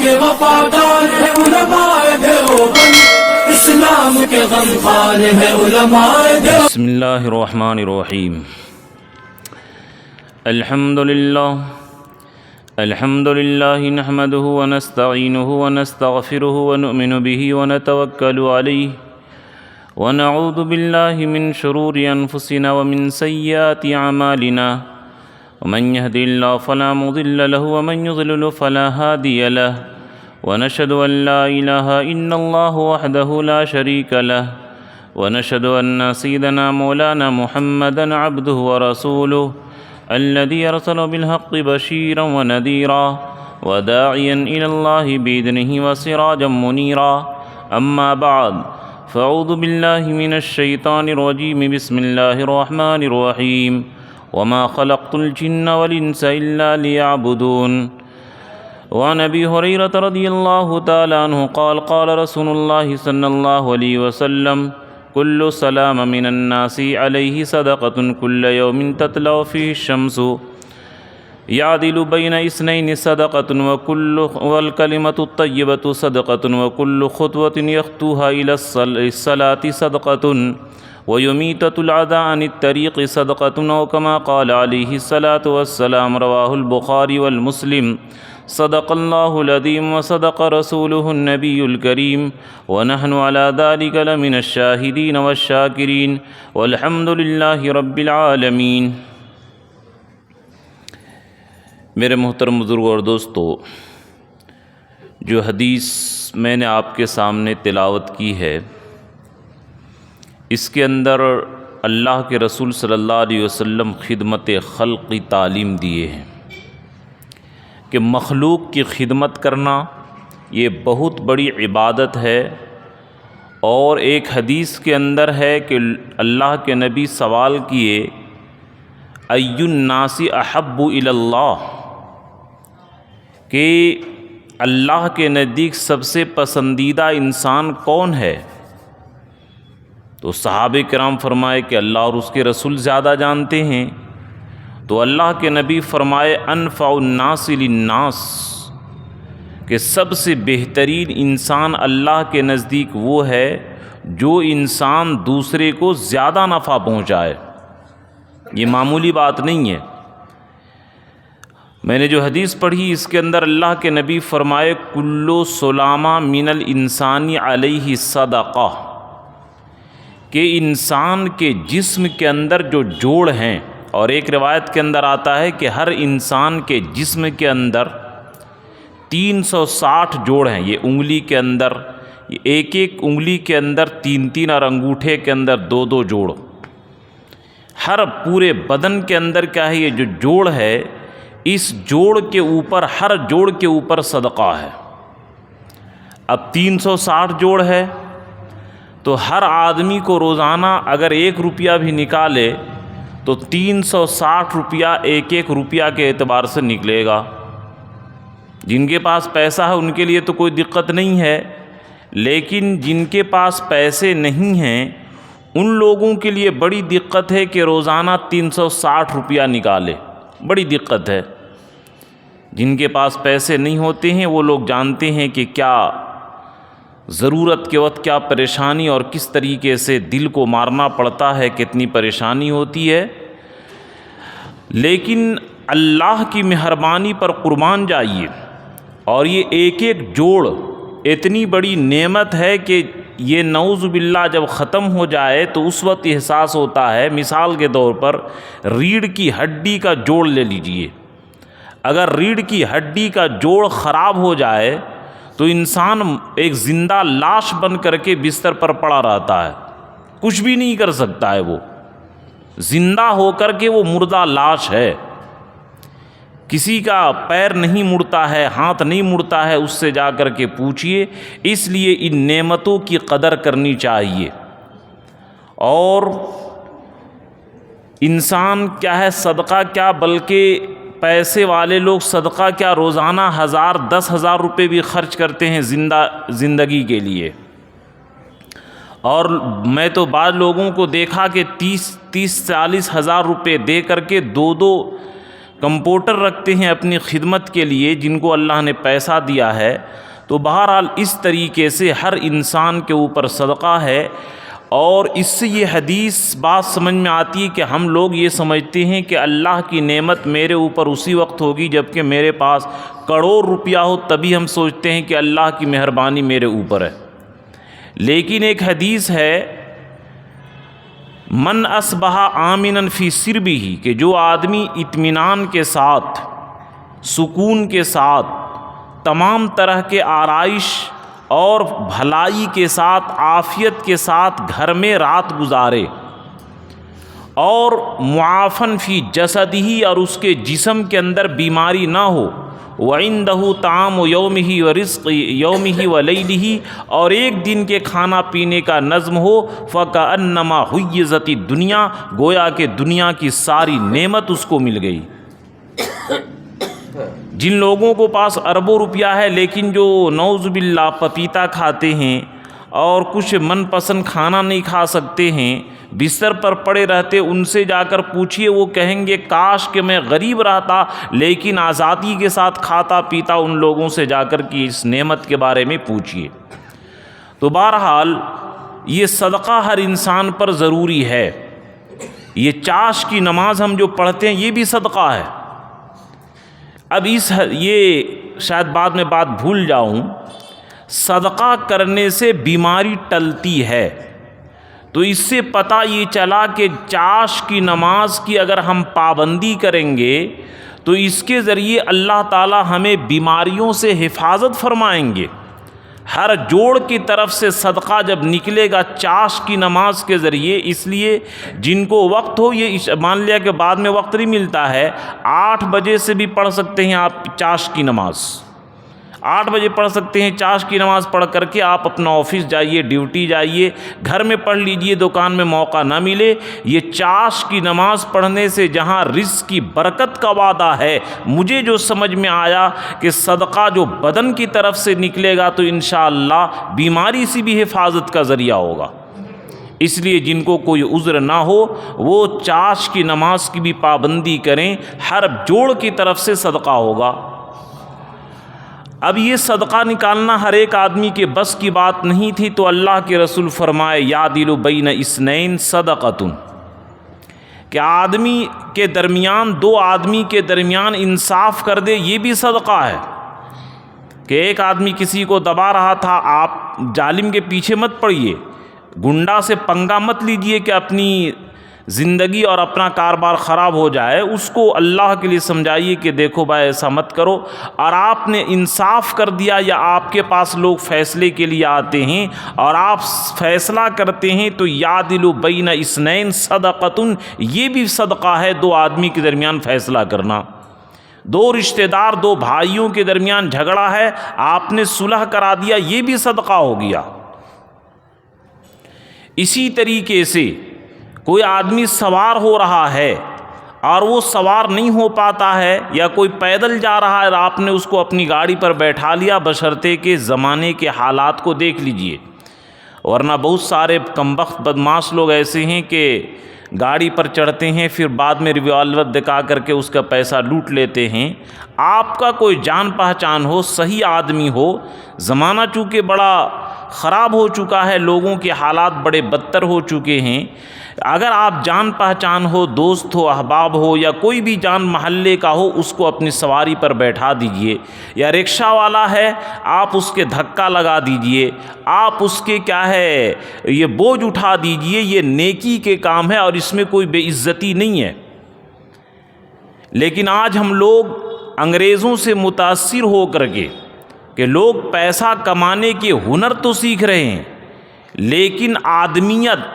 کے وفادار ہے علماء دیوبند، اسلام کے غمخوار ہے علماء دیوبند۔ بسم اللہ الرحمن الرحیم۔ الحمد للہ نحمده ونستعینه ونستغفره ونؤمن به ونتوکل علیہ ونعوذ باللہ من شرور انفسنا ومن سیئات اعمالنا ومن يهد الله فلا مضل له ومن يضلل فلا هادي له ونشهد أن لا إله إلا الله وحده لا شريك له ونشهد أن سيدنا مولانا محمدا عبده ورسوله الذي أرسل بالحق بشيرا ونذيرا وداعيا إلى الله بإذنه وسراجا منيرا، أما بعد فأعوذ بالله من الشيطان الرجيم، بسم الله الرحمن الرحيم، وما خلقت الجن والإنس إلا ليعبدون۔ وعن أبي هريرة رضي الله تعالى عنه قال قال رسول الله صلى الله عليه وسلم: كل سلام من الناس عليه صدقة كل يوم تطلع فيه الشمس يعدل بين اثنين صدقة والكلمة الطيبة صدقة وكل خطوة يخطوها إلى الصلاة صدقة ويميتة العدى عن الطريق صدقة، أو كما قال عليه الصلاة والسلام، رواه البخاري والمسلم۔ صدق الله العظيم وصدق رسوله النبي الكريم، ونحن على ذلك لمن الشاهدين والشاكرين، والحمد لله رب العالمين۔ میرے محترم بزرگوں اور دوستو، جو حدیث میں نے آپ کے سامنے تلاوت کی ہے، اس کے اندر اللہ کے رسول صلی اللہ علیہ وسلم خدمت خلق کی تعلیم دیے ہیں کہ مخلوق کی خدمت کرنا یہ بہت بڑی عبادت ہے۔ اور ایک حدیث کے اندر ہے کہ اللہ کے نبی سوال کیے: ای الناس احب الی اللہ، کہ اللہ کے نزدیک سب سے پسندیدہ انسان کون ہے؟ تو صحابہ کرام فرمائے کہ اللہ اور اس کے رسول زیادہ جانتے ہیں۔ تو اللہ کے نبی فرمائے: انفع الناس للناس، کہ سب سے بہترین انسان اللہ کے نزدیک وہ ہے جو انسان دوسرے کو زیادہ نفع پہنچائے۔ یہ معمولی بات نہیں ہے۔ میں نے جو حدیث پڑھی اس کے اندر اللہ کے نبی فرمائے: کل سلامہ من الانسان علیہ صدقہ، کہ انسان کے جسم کے اندر جو جوڑ ہیں، اور ایک روایت کے اندر آتا ہے کہ ہر انسان کے جسم کے اندر 360 جوڑ ہیں۔ یہ انگلی کے اندر، ایک ایک انگلی کے اندر 3 اور انگوٹھے کے اندر 2 جوڑ۔ ہر پورے بدن کے اندر کیا ہے؟ یہ جو جوڑ ہے، اس جوڑ کے اوپر، ہر جوڑ کے اوپر صدقہ ہے۔ اب 360 جوڑ ہے تو ہر آدمی کو روزانہ اگر 1 روپیہ بھی نکالے تو 360 روپیہ ایک روپیہ کے اعتبار سے نکلے گا۔ جن کے پاس پیسہ ہے ان کے لیے تو کوئی دقت نہیں ہے، لیکن جن کے پاس پیسے نہیں ہیں ان لوگوں کے لیے بڑی دقت ہے کہ روزانہ 360 روپیہ نکالے، بڑی دقت ہے۔ جن کے پاس پیسے نہیں ہوتے ہیں وہ لوگ جانتے ہیں کہ کیا ضرورت کے وقت کیا پریشانی اور کس طریقے سے دل کو مارنا پڑتا ہے، کتنی پریشانی ہوتی ہے۔ لیکن اللہ کی مہربانی پر قربان جائیے، اور یہ ایک جوڑ اتنی بڑی نعمت ہے کہ یہ نعوذ باللہ جب ختم ہو جائے تو اس وقت احساس ہوتا ہے۔ مثال کے طور پر ریڑھ کی ہڈی کا جوڑ لے لیجئے، اگر ریڑھ کی ہڈی کا جوڑ خراب ہو جائے تو انسان ایک زندہ لاش بن کر کے بستر پر پڑا رہتا ہے، کچھ بھی نہیں کر سکتا ہے، وہ زندہ ہو کر کے وہ مردہ لاش ہے۔ کسی کا پیر نہیں مڑتا ہے، ہاتھ نہیں مڑتا ہے، اس سے جا کر کے پوچھئے۔ اس لیے ان نعمتوں کی قدر کرنی چاہیے۔ اور انسان کیا ہے، صدقہ کیا، بلکہ پیسے والے لوگ صدقہ کیا روزانہ 1000-10,000 روپے بھی خرچ کرتے ہیں زندگی کے لیے۔ اور میں تو بعض لوگوں کو دیکھا کہ 30-40 ہزار روپے دے کر کے 2 کمپاؤنڈر رکھتے ہیں اپنی خدمت کے لیے جن کو اللہ نے پیسہ دیا ہے، تو بہرحال اس طریقے سے ہر انسان کے اوپر صدقہ ہے۔ اور اس سے یہ حدیث بات سمجھ میں آتی ہے کہ ہم لوگ یہ سمجھتے ہیں کہ اللہ کی نعمت میرے اوپر اسی وقت ہوگی جب کہ میرے پاس کروڑ روپیہ ہو، تبھی ہم سوچتے ہیں کہ اللہ کی مہربانی میرے اوپر ہے۔ لیکن ایک حدیث ہے من اصبح آمنا فی سربہ، کہ جو آدمی اطمینان کے ساتھ، سکون کے ساتھ، تمام طرح کے آرائش اور بھلائی کے ساتھ، عافیت کے ساتھ گھر میں رات گزارے، اور معافن فی جسدہ، اور اس کے جسم کے اندر بیماری نہ ہو، وعندہ طعام یومہ ورزق یومہ ولیلہ، اور ایک دن کے کھانا پینے کا نظم ہو، فکأنما حیزت الدنیا، گویا کہ دنیا کی ساری نعمت اس کو مل گئی۔ جن لوگوں کو پاس اربوں روپیہ ہے لیکن جو نعوذ باللہ پپیتا کھاتے ہیں اور کچھ من پسند کھانا نہیں کھا سکتے ہیں، بستر پر پڑے رہتے، ان سے جا کر پوچھئے، وہ کہیں گے کاش کہ میں غریب رہتا لیکن آزادی کے ساتھ کھاتا پیتا۔ ان لوگوں سے جا کر کی اس نعمت کے بارے میں پوچھئے۔ تو بہرحال یہ صدقہ ہر انسان پر ضروری ہے۔ یہ چاش کی نماز ہم جو پڑھتے ہیں یہ بھی صدقہ ہے۔ اب یہ شاید بعد میں بات بھول جاؤں، صدقہ کرنے سے بیماری ٹلتی ہے، تو اس سے پتہ یہ چلا کہ چاش کی نماز کی اگر ہم پابندی کریں گے تو اس کے ذریعے اللہ تعالی ہمیں بیماریوں سے حفاظت فرمائیں گے۔ ہر جوڑ کی طرف سے صدقہ جب نکلے گا چاش کی نماز کے ذریعے، اس لیے جن کو وقت ہو، یہ مان لیا کہ بعد میں وقت نہیں ملتا ہے، 8 بجے سے بھی پڑھ سکتے ہیں آپ چاش کی نماز، 8 بجے پڑھ سکتے ہیں چاش کی نماز، پڑھ کر کے آپ اپنا آفس جائیے، ڈیوٹی جائیے، گھر میں پڑھ لیجئے، دکان میں موقع نہ ملے۔ یہ چاش کی نماز پڑھنے سے جہاں رزق کی برکت کا وعدہ ہے، مجھے جو سمجھ میں آیا کہ صدقہ جو بدن کی طرف سے نکلے گا تو انشاءاللہ بیماری سے بھی حفاظت کا ذریعہ ہوگا۔ اس لیے جن کو کوئی عذر نہ ہو وہ چاش کی نماز کی بھی پابندی کریں، ہر جوڑ کی طرف سے صدقہ ہوگا۔ اب یہ صدقہ نکالنا ہر ایک آدمی کے بس کی بات نہیں تھی، تو اللہ کے رسول فرمائے یعدل بین اثنین صدقۃ، کہ آدمی کے درمیان، دو آدمی کے درمیان انصاف کر دے، یہ بھی صدقہ ہے۔ کہ ایک آدمی کسی کو دبا رہا تھا، آپ ظالم کے پیچھے مت پڑیے، گنڈا سے پنگا مت لیجئے کہ اپنی زندگی اور اپنا کاروبار خراب ہو جائے، اس کو اللہ کے لیے سمجھائیے کہ دیکھو بھائی ایسا مت کرو۔ اور آپ نے انصاف کر دیا، یا آپ کے پاس لوگ فیصلے کے لیے آتے ہیں اور آپ فیصلہ کرتے ہیں، تو یعدل بین اثنین صدقۃ، یہ بھی صدقہ ہے، دو آدمی کے درمیان فیصلہ کرنا۔ دو رشتہ دار، دو بھائیوں کے درمیان جھگڑا ہے، آپ نے صلح کرا دیا، یہ بھی صدقہ ہو گیا۔ اسی طریقے سے کوئی آدمی سوار ہو رہا ہے اور وہ سوار نہیں ہو پاتا ہے، یا کوئی پیدل جا رہا ہے اور آپ نے اس کو اپنی گاڑی پر بیٹھا لیا، بشرطے کہ زمانے کے حالات کو دیکھ لیجئے، ورنہ بہت سارے کمبخت بدماش لوگ ایسے ہیں کہ گاڑی پر چڑھتے ہیں، پھر بعد میں ریوالور دکھا کر کے اس کا پیسہ لوٹ لیتے ہیں۔ آپ کا کوئی جان پہچان ہو، صحیح آدمی ہو، زمانہ چونکہ بڑا خراب ہو چکا ہے، لوگوں کے حالات بڑے بدتر ہو چکے ہیں، اگر آپ جان پہچان ہو، دوست ہو، احباب ہو، یا کوئی بھی جان محلے کا ہو، اس کو اپنی سواری پر بیٹھا دیجئے، یا رکشہ والا ہے آپ اس کے دھکا لگا دیجئے، آپ اس کے کیا ہے یہ بوجھ اٹھا دیجئے، یہ نیکی کے کام ہے اور اس میں کوئی بے عزتی نہیں ہے۔ لیکن آج ہم لوگ انگریزوں سے متاثر ہو کر کے کہ لوگ پیسہ کمانے کے ہنر تو سیکھ رہے ہیں، لیکن آدمیت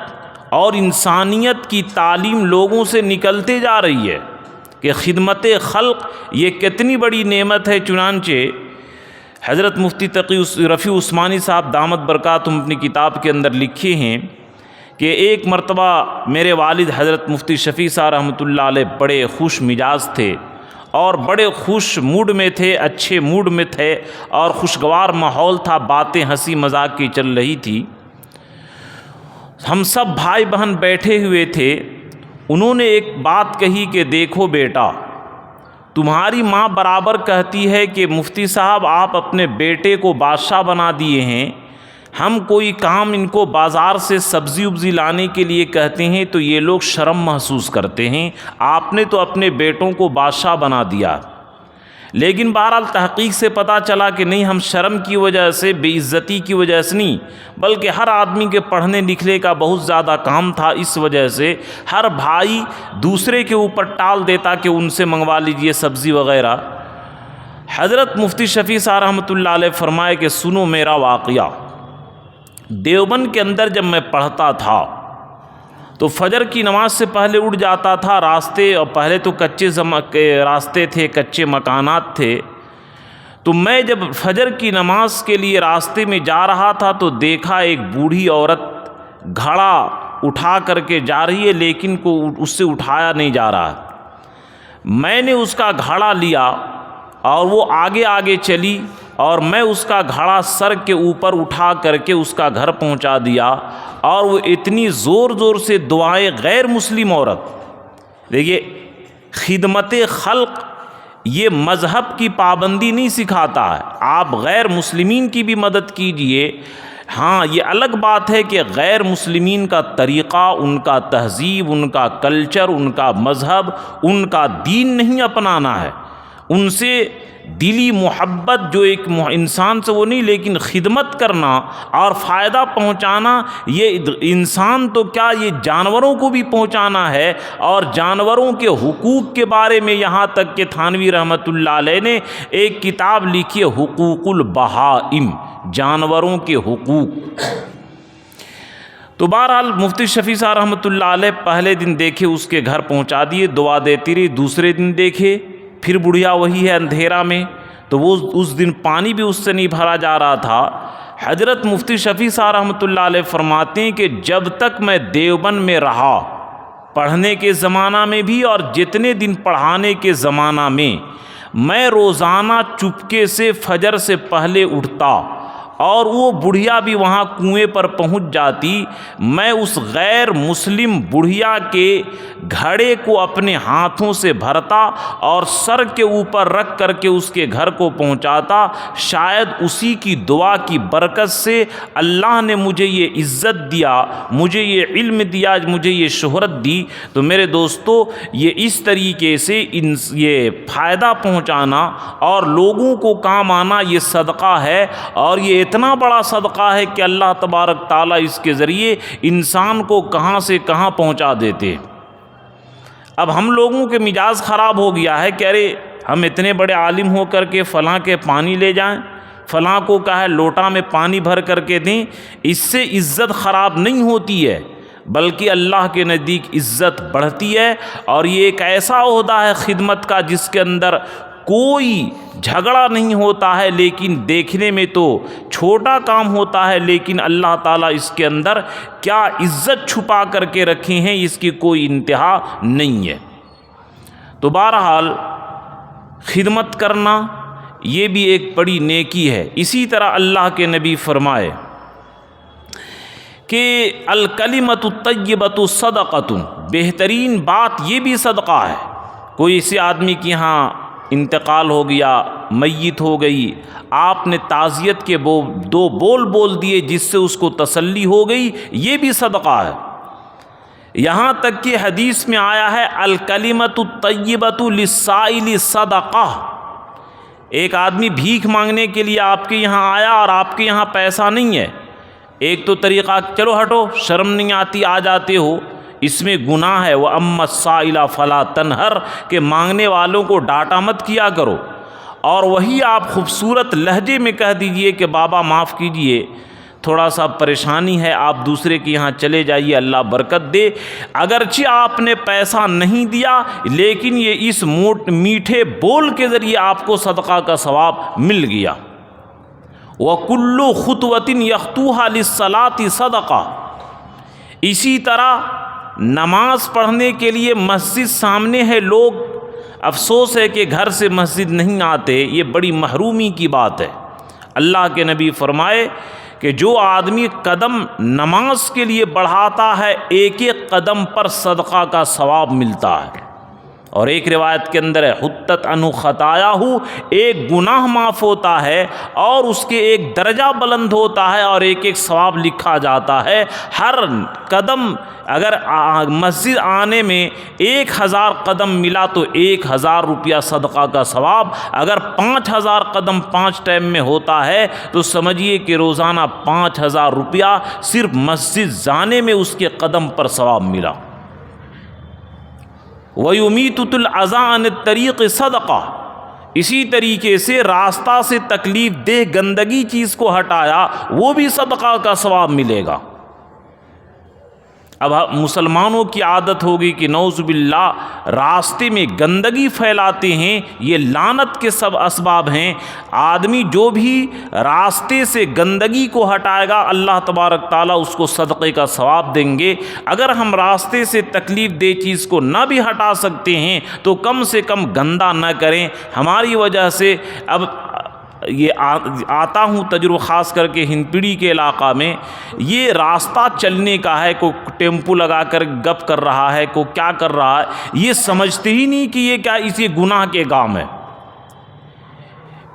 اور انسانیت کی تعلیم لوگوں سے نکلتے جا رہی ہے کہ خدمت خلق یہ کتنی بڑی نعمت ہے۔ چنانچہ حضرت مفتی تقی رفیع عثمانی صاحب دامت برکاتہم اپنی کتاب کے اندر لکھے ہیں کہ ایک مرتبہ میرے والد حضرت مفتی شفیع صاحب رحمۃ اللہ علیہ بڑے خوش مزاج تھے اور بڑے خوش موڈ میں تھے، اچھے موڈ میں تھے اور خوشگوار ماحول تھا، باتیں ہنسی مذاق کی چل رہی تھی۔ ہم سب بھائی بہن بیٹھے ہوئے تھے، انہوں نے ایک بات کہی کہ دیکھو بیٹا، تمہاری ماں برابر کہتی ہے کہ مفتی صاحب آپ اپنے بیٹے کو بادشاہ بنا دیے ہیں، ہم کوئی کام ان کو بازار سے سبزی وبزی لانے کے لیے کہتے ہیں تو یہ لوگ شرم محسوس کرتے ہیں، آپ نے تو اپنے بیٹوں کو بادشاہ بنا دیا۔ لیکن بہرحال تحقیق سے پتہ چلا کہ نہیں، ہم شرم کی وجہ سے، بے عزتی کی وجہ سے نہیں، بلکہ ہر آدمی کے پڑھنے لکھنے کا بہت زیادہ کام تھا، اس وجہ سے ہر بھائی دوسرے کے اوپر ٹال دیتا کہ ان سے منگوا لیجئے سبزی وغیرہ۔ حضرت مفتی شفیع صاحب رحمۃ اللہ علیہ فرمائے کہ سنو میرا واقعہ، دیوبند کے اندر جب میں پڑھتا تھا تو فجر کی نماز سے پہلے اٹھ جاتا تھا، راستے اور پہلے تو کچے راستے تھے، کچے مکانات تھے، تو میں جب فجر کی نماز کے لیے راستے میں جا رہا تھا تو دیکھا ایک بوڑھی عورت گھڑا اٹھا کر کے جا رہی ہے، لیکن اس سے اٹھایا نہیں جا رہا۔ میں نے اس کا گھڑا لیا اور وہ آگے آگے چلی اور میں اس کا گھڑا سر کے اوپر اٹھا کر کے اس کا گھر پہنچا دیا، اور وہ اتنی زور زور سے دعائیں، غیر مسلم عورت، دیکھیے خدمت خلق یہ مذہب کی پابندی نہیں سکھاتا ہے، آپ غیر مسلمین کی بھی مدد کیجئے، ہاں یہ الگ بات ہے کہ غیر مسلمین کا طریقہ، ان کا تہذیب، ان کا کلچر، ان کا مذہب، ان کا دین نہیں اپنانا ہے، ان سے دلی محبت جو ایک انسان سے وہ نہیں، لیکن خدمت کرنا اور فائدہ پہنچانا، یہ انسان تو کیا یہ جانوروں کو بھی پہنچانا ہے، اور جانوروں کے حقوق کے بارے میں یہاں تک کہ تھانوی رحمۃ اللہ علیہ نے ایک کتاب لکھی ہے، حقوق البہائم، جانوروں کے حقوق۔ تو بہرحال مفتی شفیع صاحب رحمۃ اللہ علیہ پہلے دن دیکھے اس کے گھر پہنچا دیے، دعا دیتی رہی، دوسرے دن دیکھے پھر بڑھیا وہی ہے اندھیرا میں، تو وہ اس دن پانی بھی اس سے نہیں بھرا جا رہا تھا۔ حضرت مفتی شفیع صاحب رحمۃ اللہ علیہ فرماتے ہیں کہ جب تک میں دیوبند میں رہا، پڑھنے کے زمانہ میں بھی اور جتنے دن پڑھانے کے زمانہ میں روزانہ چپکے سے فجر سے پہلے اٹھتا، اور وہ بڑھیا بھی وہاں کنویں پر پہنچ جاتی، میں اس غیر مسلم بڑھیا کے گھڑے کو اپنے ہاتھوں سے بھرتا اور سر کے اوپر رکھ کر کے اس کے گھر کو پہنچاتا، شاید اسی کی دعا کی برکت سے اللہ نے مجھے یہ عزت دیا، مجھے یہ علم دیا، مجھے یہ شہرت دی۔ تو میرے دوستو، یہ اس طریقے سے یہ فائدہ پہنچانا اور لوگوں کو کام آنا یہ صدقہ ہے، اور یہ اتنا بڑا صدقہ ہے کہ اللہ تبارک تعالیٰ اس کے ذریعے انسان کو کہاں سے کہاں پہنچا دیتے۔ اب ہم لوگوں کے مزاج خراب ہو گیا ہے کہ ارے ہم اتنے بڑے عالم ہو کر کے فلاں کے پانی لے جائیں، فلاں کو کہا ہے لوٹا میں پانی بھر کر کے دیں، اس سے عزت خراب نہیں ہوتی ہے، بلکہ اللہ کے نزدیک عزت بڑھتی ہے، اور یہ ایک ایسا عہدہ ہے خدمت کا جس کے اندر کوئی جھگڑا نہیں ہوتا ہے، لیکن دیکھنے میں تو چھوٹا کام ہوتا ہے، لیکن اللہ تعالیٰ اس کے اندر کیا عزت چھپا کر کے رکھے ہیں، اس کی کوئی انتہا نہیں ہے۔ تو بہرحال خدمت کرنا یہ بھی ایک بڑی نیکی ہے۔ اسی طرح اللہ کے نبی فرمائے کہ الکلمۃ الطیبۃ صدقۃ، بہترین بات یہ بھی صدقہ ہے۔ کوئی ایسے آدمی کے یہاں انتقال ہو گیا، میت ہو گئی، آپ نے تعزیت کے دو بول بول دیے جس سے اس کو تسلی ہو گئی، یہ بھی صدقہ ہے۔ یہاں تک کہ حدیث میں آیا ہے الکلمۃ الطیبۃ للسائل صدقہ، ایک آدمی بھیک مانگنے کے لیے آپ کے یہاں آیا اور آپ کے یہاں پیسہ نہیں ہے، ایک تو طریقہ چلو ہٹو، شرم نہیں آتی، آ جاتے ہو، اس میں گناہ ہے، وَأَمَّا السَّائِلَ فَلَا تَنْهَرْ، کہ مانگنے والوں کو ڈانٹا مت کیا کرو، اور وہی آپ خوبصورت لہجے میں کہہ دیجئے کہ بابا معاف کیجئے، تھوڑا سا پریشانی ہے، آپ دوسرے کے یہاں چلے جائیے، اللہ برکت دے۔ اگرچہ آپ نے پیسہ نہیں دیا، لیکن یہ اس میٹھے بول کے ذریعے آپ کو صدقہ کا ثواب مل گیا۔ وَكُلُّ خُطْوَةٍ يَخْطُوهَا لِلصَّلَاةِ صَدَقَةٌ، اسی طرح نماز پڑھنے کے لیے مسجد سامنے ہے، لوگ افسوس ہے کہ گھر سے مسجد نہیں آتے، یہ بڑی محرومی کی بات ہے۔ اللہ کے نبی فرمائے کہ جو آدمی قدم نماز کے لیے بڑھاتا ہے، ایک ایک قدم پر صدقہ کا ثواب ملتا ہے۔ اور ایک روایت کے اندر ہے حطت عنہ خطایاہ، ایک گناہ معاف ہوتا ہے اور اس کے ایک درجہ بلند ہوتا ہے اور ایک ایک ثواب لکھا جاتا ہے۔ ہر قدم اگر مسجد آنے میں 1000 قدم ملا تو 1000 روپیہ صدقہ کا ثواب، اگر 5000 قدم 5 ٹائم میں ہوتا ہے تو سمجھیے کہ روزانہ 5000 روپیہ صرف مسجد جانے میں اس کے قدم پر ثواب ملا۔ وَيُمِيتُ الْأَذَىٰ عَنِ الطَّرِيقِ صَدَقَةٌ، اسی طریقے سے راستہ سے تکلیف دہ گندگی چیز کو ہٹایا وہ بھی صدقہ کا ثواب ملے گا۔ اب مسلمانوں کی عادت ہوگی کہ نعوذ باللہ راستے میں گندگی پھیلاتے ہیں، یہ لعنت کے سب اسباب ہیں۔ آدمی جو بھی راستے سے گندگی کو ہٹائے گا اللہ تبارک تعالیٰ اس کو صدقے کا ثواب دیں گے۔ اگر ہم راستے سے تکلیف دہ چیز کو نہ بھی ہٹا سکتے ہیں تو کم سے کم گندا نہ کریں۔ ہماری وجہ سے اب یہ آتا ہوں تجربہ خاص کر کے ہندپیڑھی کے علاقہ میں، یہ راستہ چلنے کا ہے، کوئی ٹیمپو لگا کر گپ کر رہا ہے، کوئی کیا کر رہا ہے، یہ سمجھتے ہی نہیں کہ یہ کیا اسی گناہ کے کام ہے۔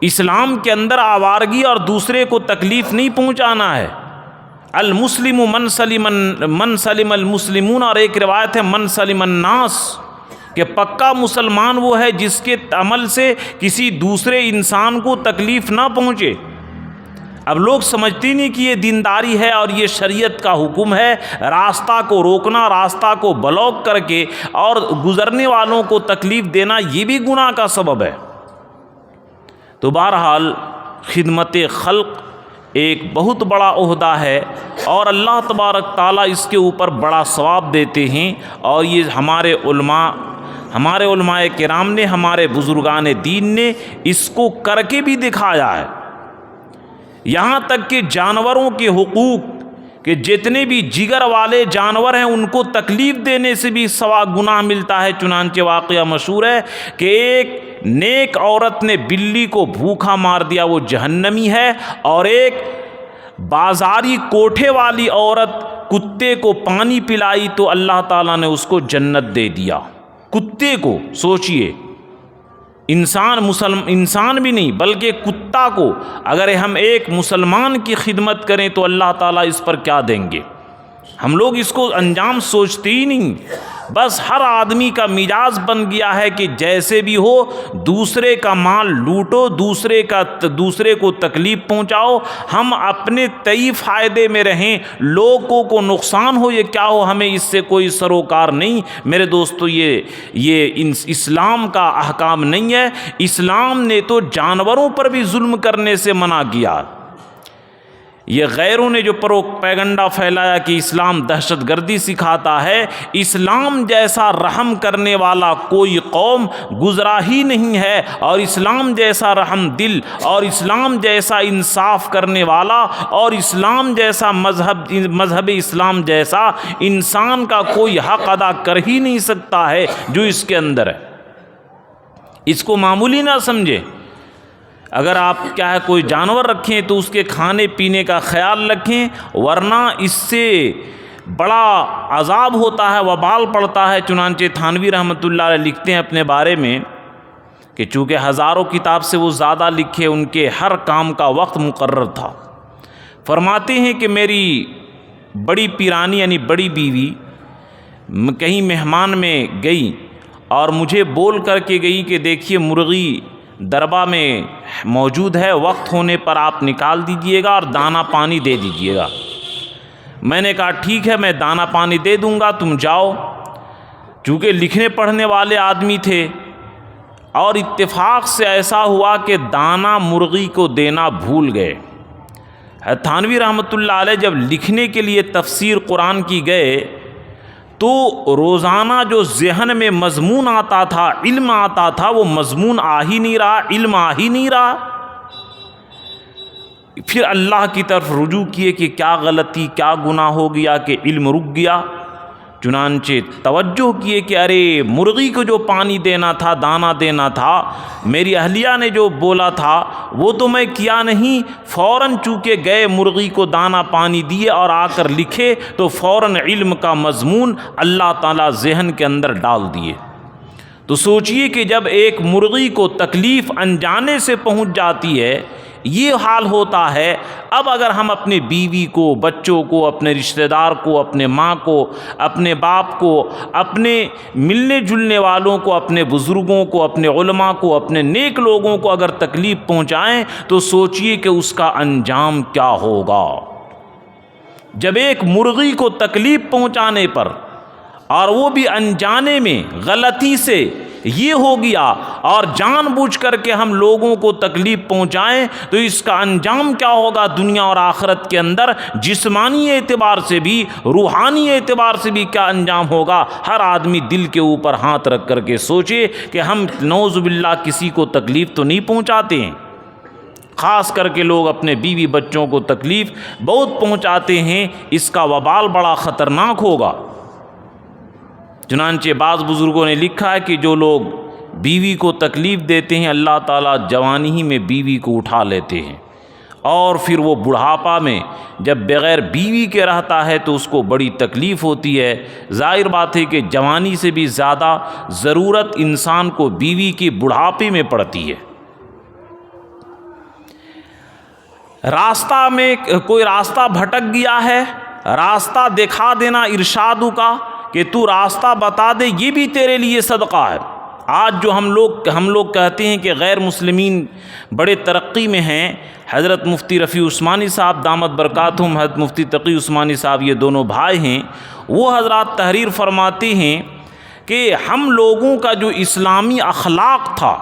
اسلام کے اندر آوارگی اور دوسرے کو تکلیف نہیں پہنچانا ہے۔ المسلم من سلم المسلمون، اور ایک روایت ہے من سلم الناس، کہ پکا مسلمان وہ ہے جس کے عمل سے کسی دوسرے انسان کو تکلیف نہ پہنچے۔ اب لوگ سمجھتے نہیں کہ یہ دینداری ہے اور یہ شریعت کا حکم ہے۔ راستہ کو روکنا، راستہ کو بلاک کر کے اور گزرنے والوں کو تکلیف دینا یہ بھی گناہ کا سبب ہے۔ تو بہرحال خدمت خلق ایک بہت بڑا عہدہ ہے اور اللہ تبارک تعالیٰ اس کے اوپر بڑا ثواب دیتے ہیں، اور یہ ہمارے علماء کرام نے، ہمارے بزرگان دین نے اس کو کر کے بھی دکھایا ہے۔ یہاں تک کہ جانوروں کے حقوق، کہ جتنے بھی جگر والے جانور ہیں ان کو تکلیف دینے سے بھی ثواب گناہ ملتا ہے۔ چنانچہ واقعہ مشہور ہے کہ ایک نیک عورت نے بلی کو بھوکا مار دیا، وہ جہنمی ہے، اور ایک بازاری کوٹھے والی عورت کتے کو پانی پلائی تو اللہ تعالیٰ نے اس کو جنت دے دیا۔ کتے کو سوچئے، انسان بھی نہیں بلکہ کتا کو اگر ہم ایک مسلمان کی خدمت کریں تو اللہ تعالیٰ اس پر کیا دیں گے۔ ہم لوگ اس کو انجام سوچتے ہی نہیں۔ بس ہر آدمی کا مزاج بن گیا ہے کہ جیسے بھی ہو دوسرے کا مال لوٹو، دوسرے کو تکلیف پہنچاؤ، ہم اپنے تئی فائدے میں رہیں، لوگوں کو نقصان ہو یہ کیا ہو، ہمیں اس سے کوئی سروکار نہیں۔ میرے دوستو یہ اسلام کا احکام نہیں ہے۔ اسلام نے تو جانوروں پر بھی ظلم کرنے سے منع کیا۔ یہ غیروں نے جو پیغنڈا پھیلایا کہ اسلام دہشت گردی سکھاتا ہے، اسلام جیسا رحم کرنے والا کوئی قوم گزرا ہی نہیں ہے، اور اسلام جیسا رحم دل اور اسلام جیسا انصاف کرنے والا اور اسلام جیسا مذہب اسلام جیسا انسان کا کوئی حق ادا کر ہی نہیں سکتا ہے جو اس کے اندر ہے۔ اس کو معمولی نہ سمجھے۔ اگر آپ کیا ہے کوئی جانور رکھیں تو اس کے کھانے پینے کا خیال رکھیں، ورنہ اس سے بڑا عذاب ہوتا ہے، وبال پڑتا ہے۔ چنانچہ تھانوی رحمۃ اللہ علیہ لکھتے ہیں اپنے بارے میں کہ چونکہ ہزاروں کتاب سے وہ زیادہ لکھے، ان کے ہر کام کا وقت مقرر تھا۔ فرماتے ہیں کہ میری بڑی پیرانی یعنی بڑی بیوی کہیں مہمان میں گئی اور مجھے بول کر کے گئی کہ دیکھیے مرغی دربہ میں موجود ہے، وقت ہونے پر آپ نکال دیجئے گا اور دانہ پانی دے دیجئے گا۔ میں نے کہا ٹھیک ہے، میں دانہ پانی دے دوں گا، تم جاؤ۔ چونکہ لکھنے پڑھنے والے آدمی تھے اور اتفاق سے ایسا ہوا کہ دانہ مرغی کو دینا بھول گئے۔ تھانوی رحمۃ اللہ علیہ جب لکھنے کے لیے تفسیر قرآن کی گئے تو روزانہ جو ذہن میں مضمون آتا تھا، علم آتا تھا، وہ مضمون آ ہی نہیں رہا، علم آ ہی نہیں رہا۔ پھر اللہ کی طرف رجوع کیے کہ کیا غلطی، کیا گناہ ہو گیا کہ علم رک گیا۔ چنانچہ توجہ کیے کہ ارے مرغی کو جو پانی دینا تھا، دانہ دینا تھا، میری اہلیہ نے جو بولا تھا وہ تو میں کیا نہیں۔ فوراً چونکہ گئے مرغی کو دانہ پانی دیے اور آ کر لکھے تو فوراً علم کا مضمون اللہ تعالیٰ ذہن کے اندر ڈال دیے۔ تو سوچئے کہ جب ایک مرغی کو تکلیف انجانے سے پہنچ جاتی ہے، یہ حال ہوتا ہے، اب اگر ہم اپنے بیوی کو، بچوں کو، اپنے رشتہ دار کو، اپنے ماں کو، اپنے باپ کو، اپنے ملنے جلنے والوں کو، اپنے بزرگوں کو، اپنے علماء کو، اپنے نیک لوگوں کو اگر تکلیف پہنچائیں تو سوچئے کہ اس کا انجام کیا ہوگا۔ جب ایک مرغی کو تکلیف پہنچانے پر، اور وہ بھی انجانے میں غلطی سے یہ ہو گیا، اور جان بوجھ کر کے ہم لوگوں کو تکلیف پہنچائیں تو اس کا انجام کیا ہوگا دنیا اور آخرت کے اندر، جسمانی اعتبار سے بھی، روحانی اعتبار سے بھی کیا انجام ہوگا۔ ہر آدمی دل کے اوپر ہاتھ رکھ کر کے سوچے کہ ہم نعوذ باللہ کسی کو تکلیف تو نہیں پہنچاتے ہیں۔ خاص کر کے لوگ اپنے بیوی بچوں کو تکلیف بہت پہنچاتے ہیں، اس کا وبال بڑا خطرناک ہوگا۔ چنانچہ بعض بزرگوں نے لکھا ہے کہ جو لوگ بیوی کو تکلیف دیتے ہیں، اللہ تعالیٰ جوانی ہی میں بیوی کو اٹھا لیتے ہیں، اور پھر وہ بڑھاپا میں جب بغیر بیوی کے رہتا ہے تو اس کو بڑی تکلیف ہوتی ہے۔ ظاہر بات ہے کہ جوانی سے بھی زیادہ ضرورت انسان کو بیوی کی بڑھاپے میں پڑتی ہے۔ راستہ میں کوئی راستہ بھٹک گیا ہے، راستہ دکھا دینا ارشادو کا کہ تو راستہ بتا دے، یہ بھی تیرے لیے صدقہ ہے۔ آج جو ہم لوگ کہتے ہیں کہ غیر مسلمین بڑے ترقی میں ہیں، حضرت مفتی رفیع عثمانی صاحب دامت برکاتہم، حضرت مفتی تقی عثمانی صاحب، یہ دونوں بھائی ہیں، وہ حضرات تحریر فرماتے ہیں کہ ہم لوگوں کا جو اسلامی اخلاق تھا،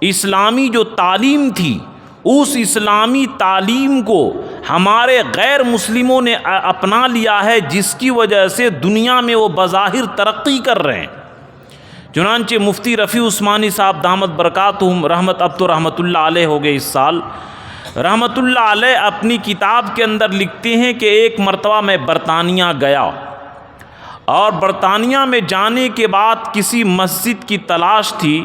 اسلامی جو تعلیم تھی، اس اسلامی تعلیم کو ہمارے غیر مسلموں نے اپنا لیا ہے، جس کی وجہ سے دنیا میں وہ بظاہر ترقی کر رہے ہیں۔ چنانچہ مفتی رفیع عثمانی صاحب دامت برکاتہم اب تو رحمت اللہ علیہ ہو گئے اس سال، رحمت اللہ علیہ اپنی کتاب کے اندر لکھتے ہیں کہ ایک مرتبہ میں برطانیہ گیا، اور برطانیہ میں جانے کے بعد کسی مسجد کی تلاش تھی۔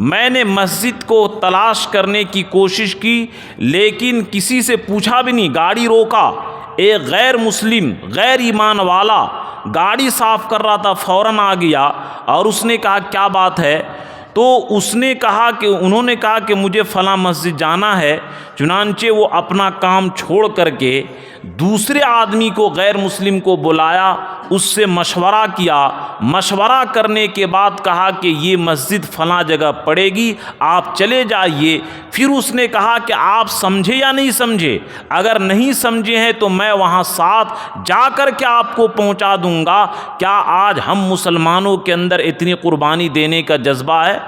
میں نے مسجد کو تلاش کرنے کی کوشش کی، لیکن کسی سے پوچھا بھی نہیں، گاڑی روکا، ایک غیر مسلم غیر ایمان والا گاڑی صاف کر رہا تھا، فوراً آ گیا اور اس نے کہا کیا بات ہے؟ تو انہوں نے کہا کہ مجھے فلاں مسجد جانا ہے۔ چنانچہ وہ اپنا کام چھوڑ کر کے دوسرے آدمی کو، غیر مسلم کو بلایا، اس سے مشورہ کیا، مشورہ کرنے کے بعد کہا کہ یہ مسجد فلاں جگہ پڑے گی، آپ چلے جائیے۔ پھر اس نے کہا کہ آپ سمجھے یا نہیں سمجھے؟ اگر نہیں سمجھے ہیں تو میں وہاں ساتھ جا کر کے آپ کو پہنچا دوں گا۔ کیا آج ہم مسلمانوں کے اندر اتنی قربانی دینے کا جذبہ ہے؟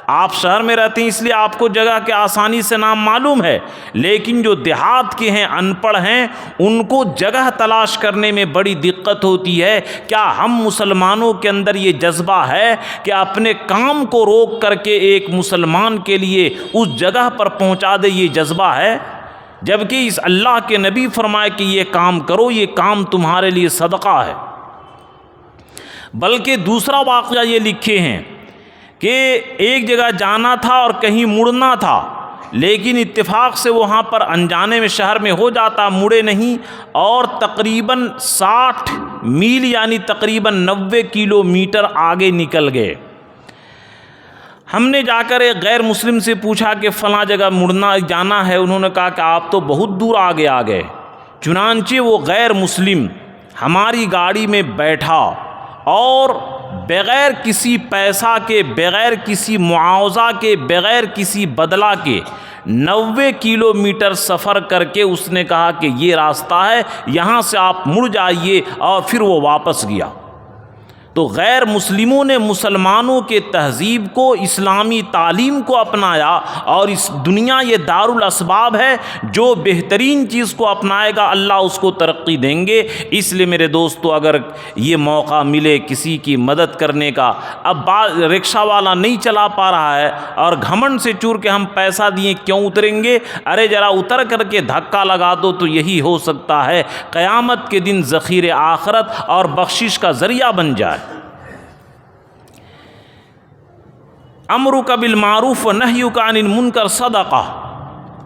آپ شہر میں رہتے ہیں اس لیے آپ کو جگہ کے آسانی سے نام معلوم ہے، لیکن جو دیہات کے ہیں، ان پڑھ ہیں، ان کو جگہ تلاش کرنے میں بڑی دقت ہوتی ہے۔ کیا ہم مسلمانوں کے اندر یہ جذبہ ہے کہ اپنے کام کو روک کر کے ایک مسلمان کے لیے اس جگہ پر پہنچا دے؟ یہ جذبہ ہے؟ جبکہ اس اللہ کے نبی فرمائے کہ یہ کام کرو، یہ کام تمہارے لیے صدقہ ہے۔ بلکہ دوسرا واقعہ یہ لکھے ہیں کہ ایک جگہ جانا تھا اور کہیں مڑنا تھا، لیکن اتفاق سے وہاں پر انجانے میں شہر میں ہو جاتا، مڑے نہیں، اور تقریباً 60 میل یعنی تقریباً 90 کلومیٹر آگے نکل گئے۔ ہم نے جا کر ایک غیر مسلم سے پوچھا کہ فلاں جگہ مڑنا جانا ہے، انہوں نے کہا کہ آپ تو بہت دور آگے آ گئے۔ چنانچہ وہ غیر مسلم ہماری گاڑی میں بیٹھا اور بغیر کسی پیسہ کے، بغیر کسی معاوضہ کے، بغیر کسی بدلہ کے 90 کلومیٹر سفر کر کے اس نے کہا کہ یہ راستہ ہے، یہاں سے آپ مڑ جائیے، اور پھر وہ واپس گیا۔ تو غیر مسلموں نے مسلمانوں کے تہذیب کو، اسلامی تعلیم کو اپنایا، اور اس دنیا یہ دار الاسباب ہے، جو بہترین چیز کو اپنائے گا اللہ اس کو ترقی دیں گے۔ اس لیے میرے دوستو، اگر یہ موقع ملے کسی کی مدد کرنے کا، اب رکشہ والا نہیں چلا پا رہا ہے اور گھمنڈ سے چور کے ہم پیسہ دیے کیوں اتریں گے؟ ارے ذرا اتر کر کے دھکا لگا دو تو یہی ہو سکتا ہے قیامت کے دن ذخیرہ آخرت اور بخشش کا ذریعہ بن جائے۔ امرک بالمعروف و نہیک عن المنکر صدقہ،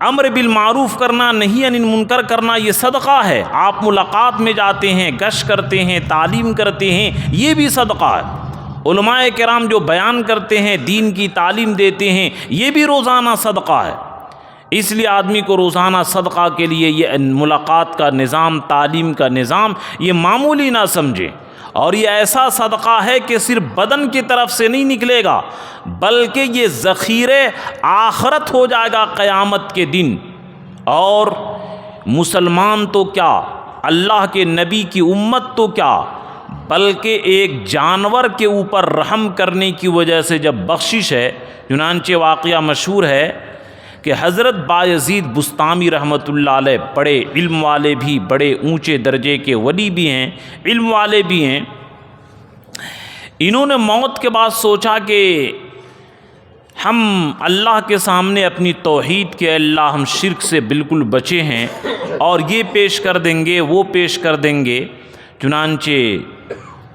امر بالمعروف کرنا، نہی عن المنکر کرنا، یہ صدقہ ہے۔ آپ ملاقات میں جاتے ہیں، گشت کرتے ہیں، تعلیم کرتے ہیں، یہ بھی صدقہ ہے۔ علماء کرام جو بیان کرتے ہیں، دین کی تعلیم دیتے ہیں، یہ بھی روزانہ صدقہ ہے۔ اس لیے آدمی کو روزانہ صدقہ کے لیے یہ ملاقات کا نظام، تعلیم کا نظام یہ معمولی نہ سمجھیں، اور یہ ایسا صدقہ ہے کہ صرف بدن کی طرف سے نہیں نکلے گا، بلکہ یہ ذخیرے آخرت ہو جائے گا قیامت کے دن۔ اور مسلمان تو کیا، اللہ کے نبی کی امت تو کیا، بلکہ ایک جانور کے اوپر رحم کرنے کی وجہ سے جب بخشش ہے، چنانچہ واقعہ مشہور ہے کہ حضرت بایزید بسطامی رحمۃ اللہ علیہ بڑے علم والے بھی، بڑے اونچے درجے کے ولی بھی ہیں، علم والے بھی ہیں، انہوں نے موت کے بعد سوچا کہ ہم اللہ کے سامنے اپنی توحید کے اللہ ہم شرک سے بالکل بچے ہیں، اور یہ پیش کر دیں گے، وہ پیش کر دیں گے۔ چنانچہ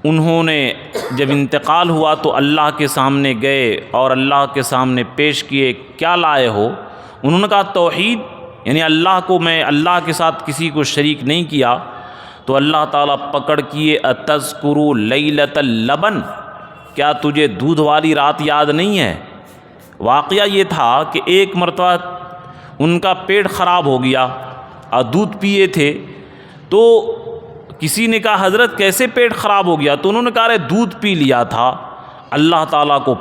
انہوں نے جب انتقال ہوا تو اللہ کے سامنے گئے اور اللہ کے سامنے پیش کیے، کیا لائے ہو؟ انہوں نے کہا توحید، یعنی اللہ کو میں اللہ کے ساتھ کسی کو شریک نہیں کیا۔ تو اللہ تعالیٰ پکڑ کیے، اتذکروا لیلۃ اللبن، کیا تجھے دودھ والی رات یاد نہیں ہے؟ واقعہ یہ تھا کہ ایک مرتبہ ان کا پیٹ خراب ہو گیا اور دودھ پیے تھے، تو کسی نے کہا حضرت کیسے پیٹ خراب ہو گیا؟ تو انہوں نے کہا ارے دودھ پی لیا تھا۔ اللہ تعالیٰ کو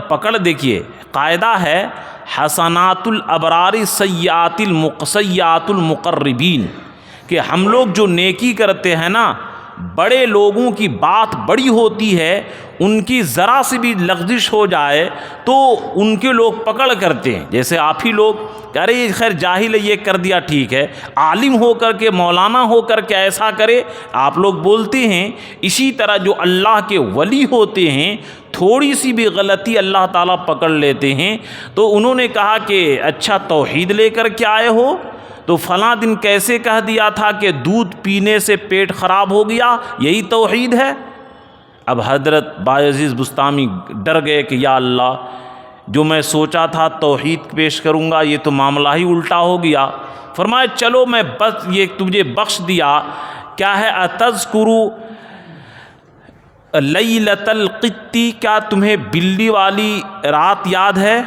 پکڑ دیکھیے، قاعدہ ہے حسنات الابرار سیئات المقربین، کہ ہم لوگ جو نیکی کرتے ہیں نا، بڑے لوگوں کی بات بڑی ہوتی ہے، ان کی ذرا سی بھی لغزش ہو جائے تو ان کے لوگ پکڑ کرتے ہیں، جیسے آپ ہی لوگ کہہ رہے یہ خیر جاہل ہے، یہ کر دیا ٹھیک ہے، عالم ہو کر کے، مولانا ہو کر کے ایسا کرے آپ لوگ بولتے ہیں۔ اسی طرح جو اللہ کے ولی ہوتے ہیں، تھوڑی سی بھی غلطی اللہ تعالیٰ پکڑ لیتے ہیں۔ تو انہوں نے کہا کہ اچھا توحید لے کر کے آئے ہو، تو فلاں دن کیسے کہہ دیا تھا کہ دودھ پینے سے پیٹ خراب ہو گیا، یہی توحید ہے؟ اب حضرت بایزید بسطامی ڈر گئے کہ یا اللہ، جو میں سوچا تھا توحید پیش کروں گا، یہ تو معاملہ ہی الٹا ہو گیا۔ فرمایا چلو میں بس یہ تجھے بخش دیا، کیا ہے اتذکروا لیلۃ القطی، کیا تمہیں بلی والی رات یاد ہے؟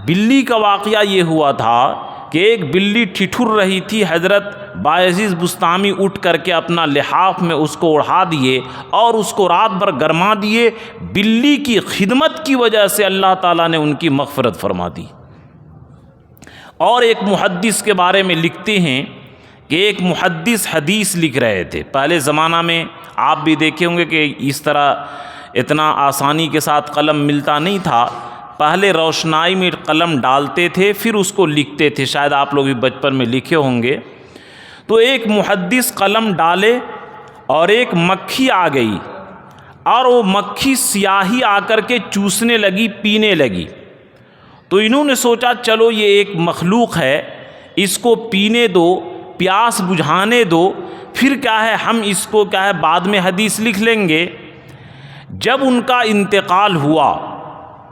بلی کا واقعہ یہ ہوا تھا کہ ایک بلی ٹھٹھر رہی تھی، حضرت بایزید بسطامی اٹھ کر کے اپنا لحاف میں اس کو اڑھا دیے اور اس کو رات بھر گرما دیے۔ بلی کی خدمت کی وجہ سے اللہ تعالیٰ نے ان کی مغفرت فرما دی۔ اور ایک محدث کے بارے میں لکھتے ہیں کہ ایک محدث حدیث لکھ رہے تھے، پہلے زمانہ میں آپ بھی دیکھے ہوں گے کہ اس طرح اتنا آسانی کے ساتھ قلم ملتا نہیں تھا، پہلے روشنائی میں قلم ڈالتے تھے پھر اس کو لکھتے تھے، شاید آپ لوگ بھی بچپن میں لکھے ہوں گے۔ تو ایک محدث قلم ڈالے اور ایک مکھی آ گئی، اور وہ مکھی سیاہی آ کر کے چوسنے لگی، پینے لگی۔ تو انہوں نے سوچا چلو یہ ایک مخلوق ہے، اس کو پینے دو، پیاس بجھانے دو، پھر کیا ہے ہم اس کو کیا ہے بعد میں حدیث لکھ لیں گے۔ جب ان کا انتقال ہوا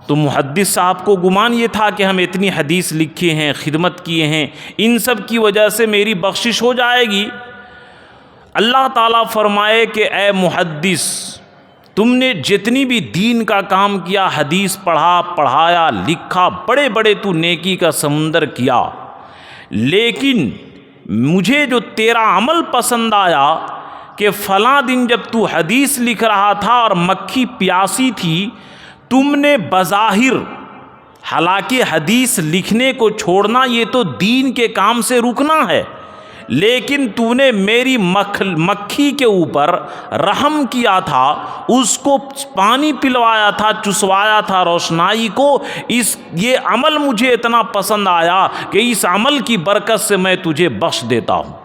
تو محدث صاحب کو گمان یہ تھا کہ ہم اتنی حدیث لکھے ہیں، خدمت کیے ہیں، ان سب کی وجہ سے میری بخشش ہو جائے گی۔ اللہ تعالیٰ فرمائے کہ اے محدث، تم نے جتنی بھی دین کا کام کیا، حدیث پڑھا، پڑھایا، لکھا، بڑے بڑے تو نیکی کا سمندر کیا، لیکن مجھے جو تیرا عمل پسند آیا کہ فلاں دن جب تو حدیث لکھ رہا تھا اور مکھی پیاسی تھی، تم نے بظاہر، حالانکہ حدیث لکھنے کو چھوڑنا یہ تو دین کے کام سے رکنا ہے، لیکن تو نے میری مکھی کے اوپر رحم کیا تھا، اس کو پانی پلوایا تھا، چسوایا تھا روشنائی کو، یہ عمل مجھے اتنا پسند آیا کہ اس عمل کی برکت سے میں تجھے بخش دیتا ہوں۔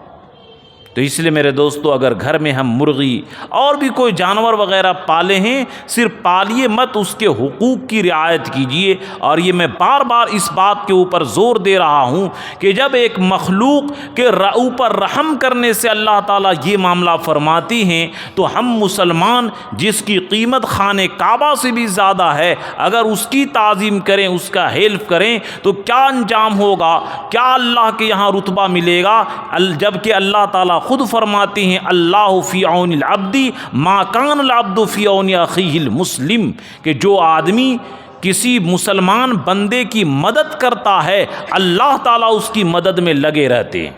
تو اس لیے میرے دوستو، اگر گھر میں ہم مرغی اور بھی کوئی جانور وغیرہ پالے ہیں، صرف پالیے مت، اس کے حقوق کی رعایت کیجیے۔ اور یہ میں بار بار اس بات کے اوپر زور دے رہا ہوں کہ جب ایک مخلوق کے اوپر رحم کرنے سے اللہ تعالیٰ یہ معاملہ فرماتی ہیں، تو ہم مسلمان جس کی قیمت خانہ کعبہ سے بھی زیادہ ہے، اگر اس کی تعظیم کریں، اس کا حلف کریں تو کیا انجام ہوگا، کیا اللہ کے یہاں رتبہ ملے گا، جبکہ اللہ تعالیٰ خود فرماتے ہیں اللہ فی عون العبد ما کان العبد فی عون اخیہ المسلم، کہ جو آدمی کسی مسلمان بندے کی مدد کرتا ہے اللہ تعالیٰ اس کی مدد میں لگے رہتے ہیں۔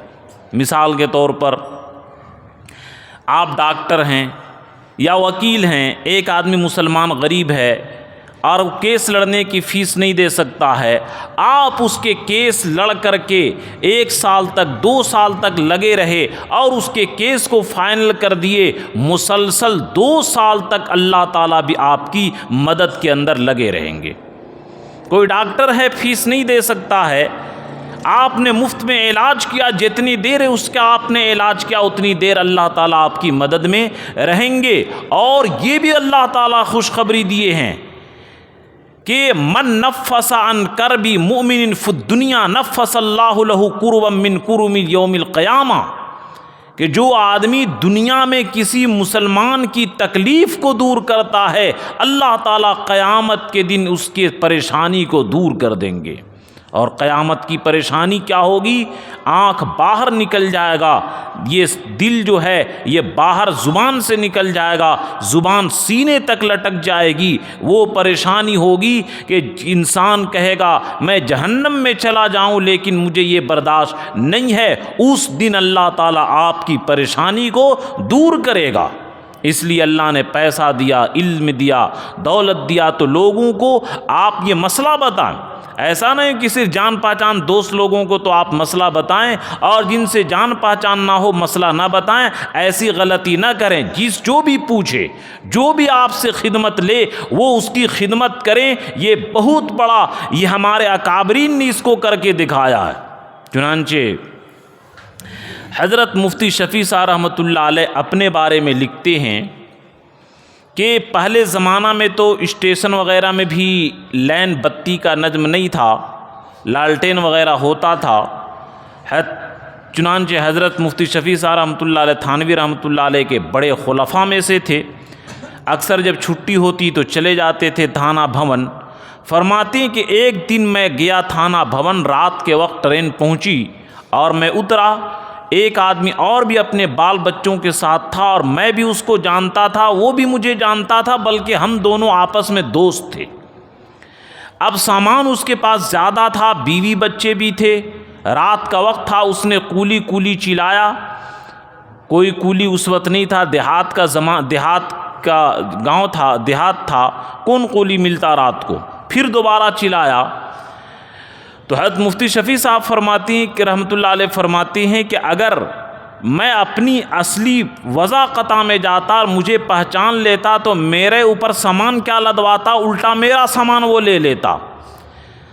مثال کے طور پر آپ ڈاکٹر ہیں یا وکیل ہیں، ایک آدمی مسلمان غریب ہے اور کیس لڑنے کی فیس نہیں دے سکتا ہے، آپ اس کے کیس لڑ کر کے 1 سال تک 2 سال تک لگے رہے اور اس کے کیس کو فائنل کر دیے، مسلسل 2 سال تک اللہ تعالیٰ بھی آپ کی مدد کے اندر لگے رہیں گے۔ کوئی ڈاکٹر ہے، فیس نہیں دے سکتا ہے، آپ نے مفت میں علاج کیا، جتنی دیر ہے اس کا آپ نے علاج کیا اتنی دیر اللہ تعالیٰ آپ کی مدد میں رہیں گے۔ اور یہ بھی اللہ تعالیٰ خوشخبری دیے ہیں کہ من نفس عن کرب مؤمن فی الدنیا نفس اللہ لہ کربا من کرب یوم القیامہ، کہ جو آدمی دنیا میں کسی مسلمان کی تکلیف کو دور کرتا ہے اللہ تعالیٰ قیامت کے دن اس کے پریشانی کو دور کر دیں گے۔ اور قیامت کی پریشانی کیا ہوگی؟ آنکھ باہر نکل جائے گا، یہ دل جو ہے یہ باہر زبان سے نکل جائے گا، زبان سینے تک لٹک جائے گی۔ وہ پریشانی ہوگی کہ انسان کہے گا میں جہنم میں چلا جاؤں لیکن مجھے یہ برداشت نہیں ہے۔ اس دن اللہ تعالیٰ آپ کی پریشانی کو دور کرے گا۔ اس لیے اللہ نے پیسہ دیا، علم دیا، دولت دیا تو لوگوں کو آپ یہ مسئلہ بتائیں۔ ایسا نہیں کہ صرف جان پہچان دوست لوگوں کو تو آپ مسئلہ بتائیں اور جن سے جان پہچان نہ ہو مسئلہ نہ بتائیں، ایسی غلطی نہ کریں۔ جو بھی پوچھے، جو بھی آپ سے خدمت لے وہ اس کی خدمت کریں، یہ بہت بڑا، یہ ہمارے اکابرین نے اس کو کر کے دکھایا ہے۔ چنانچہ حضرت مفتی شفیع صاحب رحمۃ اللہ علیہ اپنے بارے میں لکھتے ہیں کہ پہلے زمانہ میں تو اسٹیشن وغیرہ میں بھی لین بتی کا نظم نہیں تھا، لالٹین وغیرہ ہوتا تھا۔ چنانچہ حضرت مفتی شفیع صاحب رحمۃ اللہ علیہ تھانوی رحمۃ اللہ علیہ کے بڑے خلفاء میں سے تھے، اکثر جب چھٹی ہوتی تو چلے جاتے تھے تھانہ بھون۔ فرماتے ہیں کہ ایک دن میں گیا تھانہ بھون، رات کے وقت ٹرین پہنچی اور میں اترا، ایک آدمی اور بھی اپنے بال بچوں کے ساتھ تھا اور میں بھی اس کو جانتا تھا، وہ بھی مجھے جانتا تھا، بلکہ ہم دونوں آپس میں دوست تھے۔ اب سامان اس کے پاس زیادہ تھا، بیوی بچے بھی تھے، رات کا وقت تھا، اس نے کولی کولی چلایا۔ کوئی کولی اس وقت نہیں تھا، دیہات کا گاؤں تھا، دیہات تھا، کون کولی ملتا رات کو۔ پھر دوبارہ چلایا تو حضرت مفتی شفیع صاحب فرماتی ہیں کہ رحمۃ اللہ علیہ فرماتے ہیں کہ اگر میں اپنی اصلی وضع قطع میں جاتا اور مجھے پہچان لیتا تو میرے اوپر سامان کیا لدواتا، الٹا میرا سامان وہ لے لیتا۔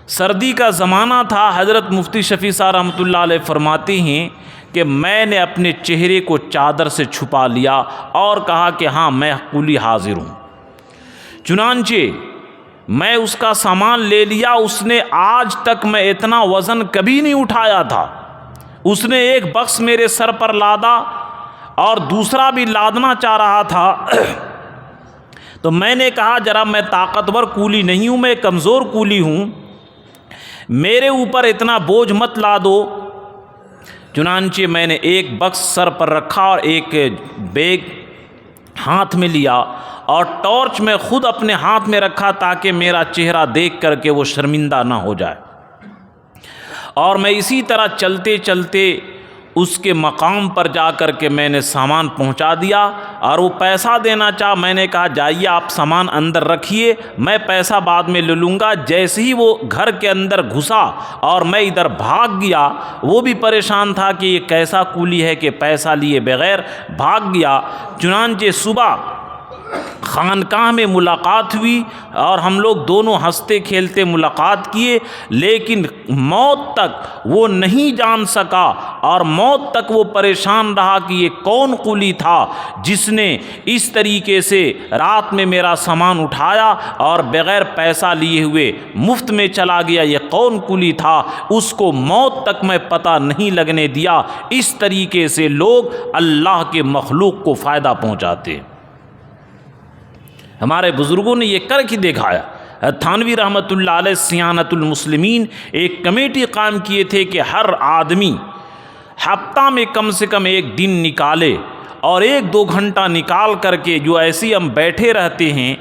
سردی کا زمانہ تھا، حضرت مفتی شفیع صاحب رحمۃ اللہ علیہ فرماتے ہیں کہ میں نے اپنے چہرے کو چادر سے چھپا لیا اور کہا کہ ہاں میں کولی حاضر ہوں۔ چنانچہ میں اس کا سامان لے لیا، اس نے آج تک میں اتنا وزن کبھی نہیں اٹھایا تھا، اس نے ایک بکس میرے سر پر لادا اور دوسرا بھی لادنا چاہ رہا تھا تو میں نے کہا ذرا میں طاقتور کولی نہیں ہوں، میں کمزور کولی ہوں، میرے اوپر اتنا بوجھ مت لادو۔ چنانچہ میں نے ایک بکس سر پر رکھا اور ایک بیگ ہاتھ میں لیا اور ٹارچ میں خود اپنے ہاتھ میں رکھا تاکہ میرا چہرہ دیکھ کر کے وہ شرمندہ نہ ہو جائے، اور میں اسی طرح چلتے چلتے اس کے مقام پر جا کر کے میں نے سامان پہنچا دیا اور وہ پیسہ دینا چاہا، میں نے کہا جائیے آپ سامان اندر رکھیے، میں پیسہ بعد میں لے لوں گا۔ جیسے ہی وہ گھر کے اندر گھسا اور میں ادھر بھاگ گیا، وہ بھی پریشان تھا کہ یہ کیسا کولی ہے کہ پیسہ لیے بغیر بھاگ گیا۔ چنانچہ صبح خانقاہ میں ملاقات ہوئی اور ہم لوگ دونوں ہنستے کھیلتے ملاقات کیے، لیکن موت تک وہ نہیں جان سکا اور موت تک وہ پریشان رہا کہ یہ کون قولی تھا جس نے اس طریقے سے رات میں میرا سامان اٹھایا اور بغیر پیسہ لیے ہوئے مفت میں چلا گیا، یہ کون قولی تھا، اس کو موت تک میں پتہ نہیں لگنے دیا۔ اس طریقے سے لوگ اللہ کے مخلوق کو فائدہ پہنچاتے ہیں۔ ہمارے بزرگوں نے یہ کر کے دکھایا۔ تھانوی رحمۃ اللہ علیہ سیانت المسلمین ایک کمیٹی قائم کیے تھے کہ ہر آدمی ہفتہ میں کم سے کم ایک دن نکالے اور 1-2 گھنٹہ نکال کر کے جو ایسی ہم بیٹھے رہتے ہیں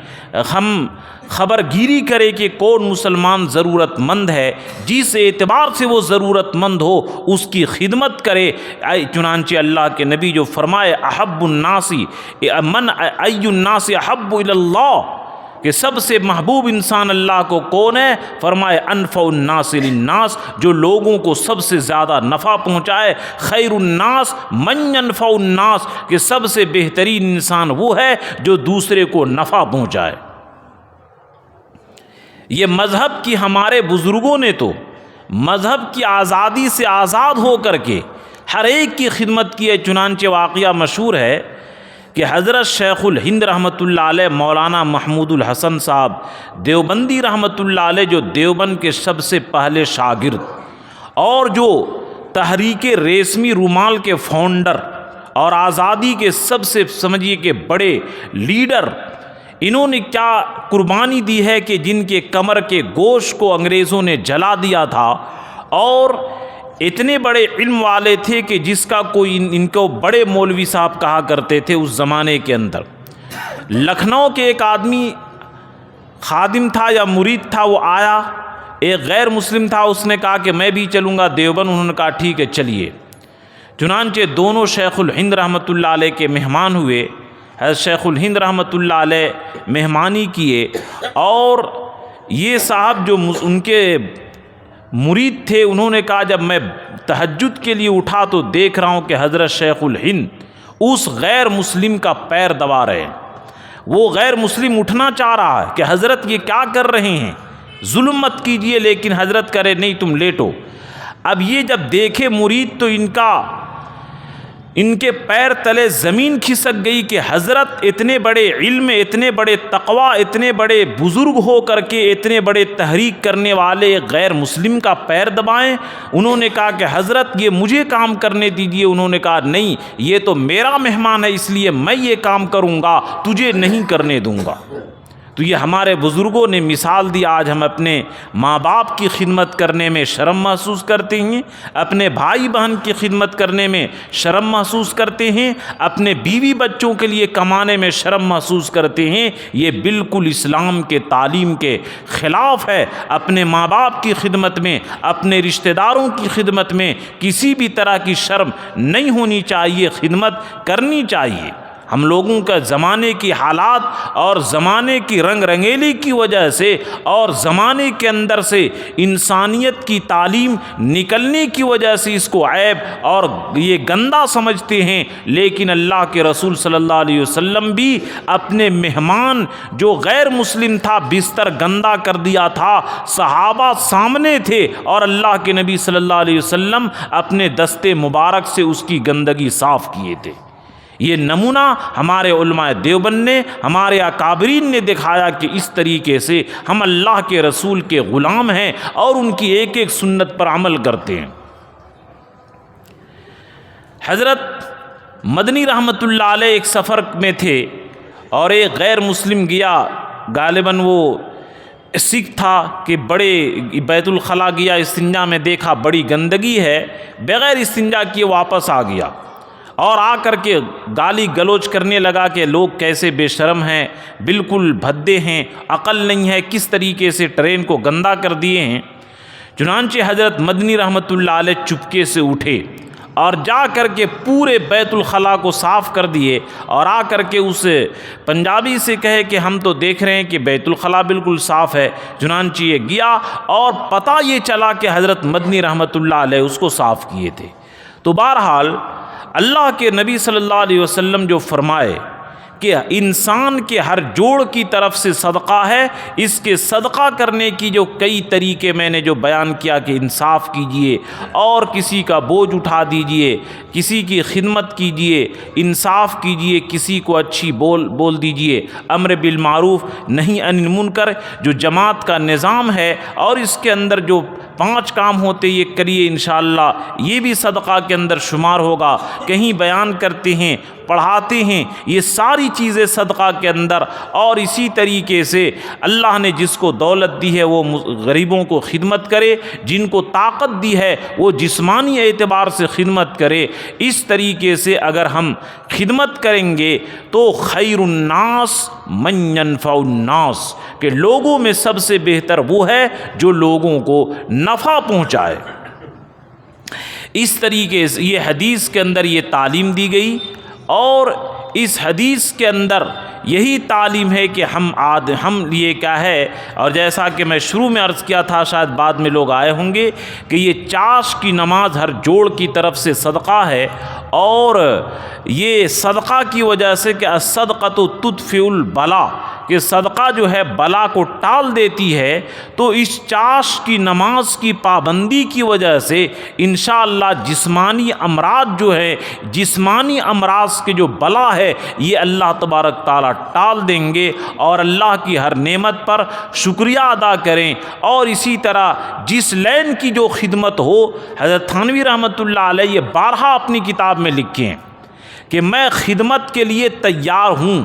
ہم خبر گیری کرے کہ کون مسلمان ضرورت مند ہے، جس اعتبار سے وہ ضرورت مند ہو اس کی خدمت کرے۔ چنانچہ اللہ کے نبی جو فرمائے احب الناس من ای الناس احب الی اللہ، کہ سب سے محبوب انسان اللہ کو کون ہے؟ فرمائے انفع الناس للناس، جو لوگوں کو سب سے زیادہ نفع پہنچائے۔ خیر الناس من ينفع الناس، کہ سب سے بہترین انسان وہ ہے جو دوسرے کو نفع پہنچائے۔ یہ مذہب کی ہمارے بزرگوں نے تو مذہب کی آزادی سے آزاد ہو کر کے ہر ایک کی خدمت کی ہے۔ چنانچہ واقعہ مشہور ہے کہ حضرت شیخ الہند رحمۃ اللہ علیہ مولانا محمود الحسن صاحب دیوبندی رحمۃ اللہ علیہ، جو دیوبند کے سب سے پہلے شاگرد اور جو تحریک ریشمی رومال کے فاؤنڈر اور آزادی کے سب سے سمجھیے کہ بڑے لیڈر، انہوں نے کیا قربانی دی ہے کہ جن کے کمر کے گوشت کو انگریزوں نے جلا دیا تھا، اور اتنے بڑے علم والے تھے کہ جس کا کوئی ان کو بڑے مولوی صاحب کہا کرتے تھے اس زمانے کے اندر۔ لکھنؤ کے ایک آدمی خادم تھا یا مرید تھا، وہ آیا، ایک غیر مسلم تھا، اس نے کہا کہ میں بھی چلوں گا دیوبند۔ انہوں نے کہا ٹھیک ہے چلیے۔ چنانچہ دونوں شیخ الہند رحمۃ اللہ علیہ کے مہمان ہوئے۔ حضرت شیخ الہند رحمۃ اللہ علیہ مہمانی کیے، اور یہ صاحب جو ان کے مرید تھے انہوں نے کہا جب میں تہجد کے لیے اٹھا تو دیکھ رہا ہوں کہ حضرت شیخ الہند اس غیر مسلم کا پیر دبا رہے ہیں۔ وہ غیر مسلم اٹھنا چاہ رہا ہے کہ حضرت یہ کیا کر رہے ہیں، ظلم مت کیجئے، لیکن حضرت کرے نہیں تم لیٹو۔ اب یہ جب دیکھے مرید تو ان کے پیر تلے زمین کھسک گئی کہ حضرت اتنے بڑے علم، اتنے بڑے تقوی، اتنے بڑے بزرگ ہو کر کے اتنے بڑے تحریک کرنے والے غیر مسلم کا پیر دبائیں۔ انہوں نے کہا کہ حضرت یہ مجھے کام کرنے دیجئے۔ انہوں نے کہا نہیں، یہ تو میرا مہمان ہے اس لیے میں یہ کام کروں گا، تجھے نہیں کرنے دوں گا۔ تو یہ ہمارے بزرگوں نے مثال دی۔ آج ہم اپنے ماں باپ کی خدمت کرنے میں شرم محسوس کرتے ہیں، اپنے بھائی بہن کی خدمت کرنے میں شرم محسوس کرتے ہیں، اپنے بیوی بچوں کے لیے کمانے میں شرم محسوس کرتے ہیں۔ یہ بالکل اسلام کے تعلیم کے خلاف ہے۔ اپنے ماں باپ کی خدمت میں، اپنے رشتہ داروں کی خدمت میں کسی بھی طرح کی شرم نہیں ہونی چاہیے، خدمت کرنی چاہیے۔ ہم لوگوں کا زمانے کی حالات اور زمانے کی رنگ رنگیلی کی وجہ سے اور زمانے کے اندر سے انسانیت کی تعلیم نکلنے کی وجہ سے اس کو عیب اور یہ گندا سمجھتے ہیں، لیکن اللہ کے رسول صلی اللہ علیہ وسلم بھی اپنے مہمان جو غیر مسلم تھا بستر گندا کر دیا تھا، صحابہ سامنے تھے اور اللہ کے نبی صلی اللہ علیہ وسلم اپنے دستے مبارک سے اس کی گندگی صاف کیے تھے۔ یہ نمونہ ہمارے علماء دیوبند نے، ہمارے اکابرین نے دکھایا کہ اس طریقے سے ہم اللہ کے رسول کے غلام ہیں اور ان کی ایک ایک سنت پر عمل کرتے ہیں۔ حضرت مدنی رحمۃ اللہ علیہ ایک سفر میں تھے اور ایک غیر مسلم گیا، غالباً وہ سکھ تھا، کہ بڑے بیت الخلا گیا، استنجا میں دیکھا بڑی گندگی ہے، بغیر استنجا کیے واپس آ گیا اور آ کر کے گالی گلوچ کرنے لگا کہ لوگ کیسے بے شرم ہیں، بالکل بھدے ہیں، عقل نہیں ہے، کس طریقے سے ٹرین کو گندا کر دیے ہیں۔ چنانچہ حضرت مدنی رحمۃ اللہ علیہ چپکے سے اٹھے اور جا کر کے پورے بیت الخلا کو صاف کر دیے اور آ کر کے اس پنجابی سے کہے کہ ہم تو دیکھ رہے ہیں کہ بیت الخلا بالکل صاف ہے۔ چنانچہ یہ گیا اور پتہ یہ چلا کہ حضرت مدنی رحمۃ اللہ علیہ اس کو صاف کیے تھے۔ تو بہرحال اللہ کے نبی صلی اللہ علیہ وسلم جو فرمائے کہ انسان کے ہر جوڑ کی طرف سے صدقہ ہے، اس کے صدقہ کرنے کی جو کئی طریقے میں نے جو بیان کیا کہ انصاف کیجئے اور کسی کا بوجھ اٹھا دیجئے، کسی کی خدمت کیجئے، انصاف کیجئے، کسی کو اچھی بول دیجئے، امر بالمعروف نہی عن المنکر جو جماعت کا نظام ہے اور اس کے اندر جو 5 کام ہوتے یہ کریے، انشاءاللہ یہ بھی صدقہ کے اندر شمار ہوگا۔ کہیں بیان کرتے ہیں پڑھاتے ہیں، یہ ساری چیزیں صدقہ کے اندر۔ اور اسی طریقے سے اللہ نے جس کو دولت دی ہے وہ غریبوں کو خدمت کرے، جن کو طاقت دی ہے وہ جسمانی اعتبار سے خدمت کرے۔ اس طریقے سے اگر ہم خدمت کریں گے تو خیر الناس من ينفع الناس، کہ لوگوں میں سب سے بہتر وہ ہے جو لوگوں کو نفع پہنچائے۔ اس طریقے سے یہ حدیث کے اندر یہ تعلیم دی گئی، اور اس حدیث کے اندر یہی تعلیم ہے کہ ہم یہ کیا ہے، اور جیسا کہ میں شروع میں عرض کیا تھا، شاید بعد میں لوگ آئے ہوں گے، کہ یہ چاش کی نماز ہر جوڑ کی طرف سے صدقہ ہے، اور یہ صدقہ کی وجہ سے کہ الصدقۃ تدفع البلا، کہ صدقہ جو ہے بلا کو ٹال دیتی ہے، تو اس چاش کی نماز کی پابندی کی وجہ سے انشاءاللہ جسمانی امراض جو ہے، جسمانی امراض کے جو بلا ہے، یہ اللہ تبارک تعالیٰ ٹال دیں گے، اور اللہ کی ہر نعمت پر شکریہ ادا کریں۔ اور اسی طرح جس لین کی جو خدمت ہو، حضرت تھانوی رحمۃ اللہ علیہ یہ بارہا اپنی کتاب میں لکھے ہیں کہ میں خدمت کے لیے تیار ہوں،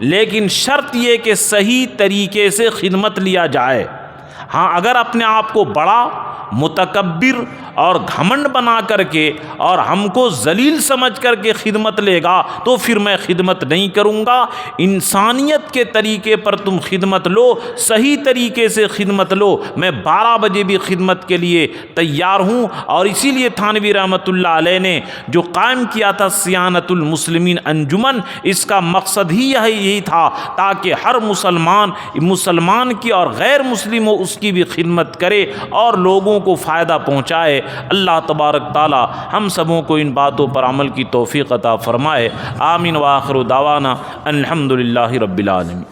لیکن شرط یہ کہ صحیح طریقے سے خدمت لیا جائے۔ ہاں اگر اپنے آپ کو بڑا، متکبر اور گھمنڈ بنا کر کے اور ہم کو ذلیل سمجھ کر کے خدمت لے گا تو پھر میں خدمت نہیں کروں گا۔ انسانیت کے طریقے پر تم خدمت لو، صحیح طریقے سے خدمت لو۔ میں 12 بجے بھی خدمت کے لیے تیار ہوں، اور اسی لیے تھانوی رحمۃ اللہ علیہ نے جو قائم کیا تھا صیانت المسلمین انجمن، اس کا مقصد ہی یہی تھا تاکہ ہر مسلمان کی اور غیر مسلم ہو اس کی بھی خدمت کرے اور لوگوں کو فائدہ پہنچائے۔ اللہ تبارک تعالی ہم سبوں کو ان باتوں پر عمل کی توفیق عطا فرمائے۔ آمین وآخر دعوانا الحمدللہ رب العالمین۔